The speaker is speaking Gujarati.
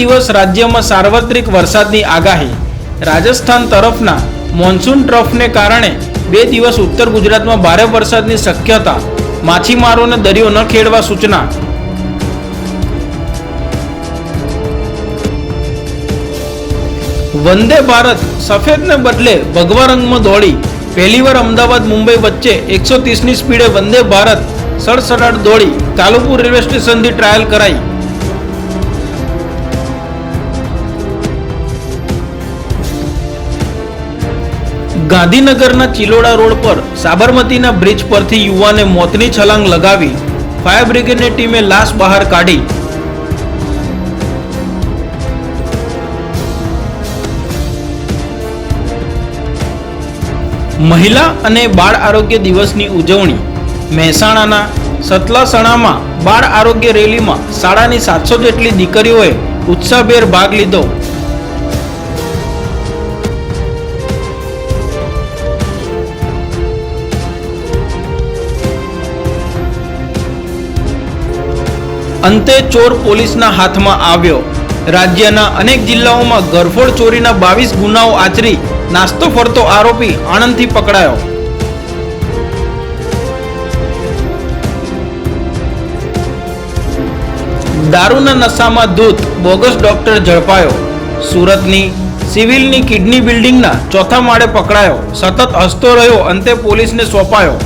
દિવસ રાજ્યમાં સાર્વત્રિક વરસાદની આગાહી। રાજસ્થાન તરફના મોન્સૂન ટ્રફને કારણે 2 દિવસ ઉત્તર ગુજરાતમાં ભારે વરસાદની શક્યતા। માછીમારોને દરિયો ન ખેડવા સૂચના। વંદે ભારત સફેદને બદલે ભગવા રંગમાં દોડી। પહેલીવાર અમદાવાદ મુંબઈ વચ્ચે 130ની સ્પીડે વંદે ભારત સડસડાટ દોડી કાલુપુર રેલવે સ્ટેશનથી ટ્રાયલ કરાઈ। ગાંધીનગરના ચિલોડા રોડ પર સાબરમતીના બ્રિજ પરથી યુવાને મોતની છલાંગ લગાવી। ફાયર બ્રિગેડની ટીમે લાશ બહાર કાઢી। મહિલા અને બાળ આરોગ્ય દિવસની ઉજવણી। મહેસાણાના સતલાસણામાં બાળ આરોગ્ય રેલીમાં શાળાની 700 જેટલી દીકરીઓએ ઉત્સાહભેર ભાગ લીધો। અંતે ચોર પોલીસના હાથમાં આવ્યો। રાજ્યના અનેક જિલ્લાઓમાં ઘરફોડ ચોરીના 22 ગુનાઓ આચરી નાસ્તો ફરતો આરોપી આણંદથી પકડાયો। દારૂના નશામાં ધૂત બોગસ ડોક્ટર ઝડપાયો। સુરતની સિવિલની કિડની બિલ્ડિંગના 4થા માળે પકડાયો। સતત હસતો રહ્યો, અંતે પોલીસને સોંપાયો।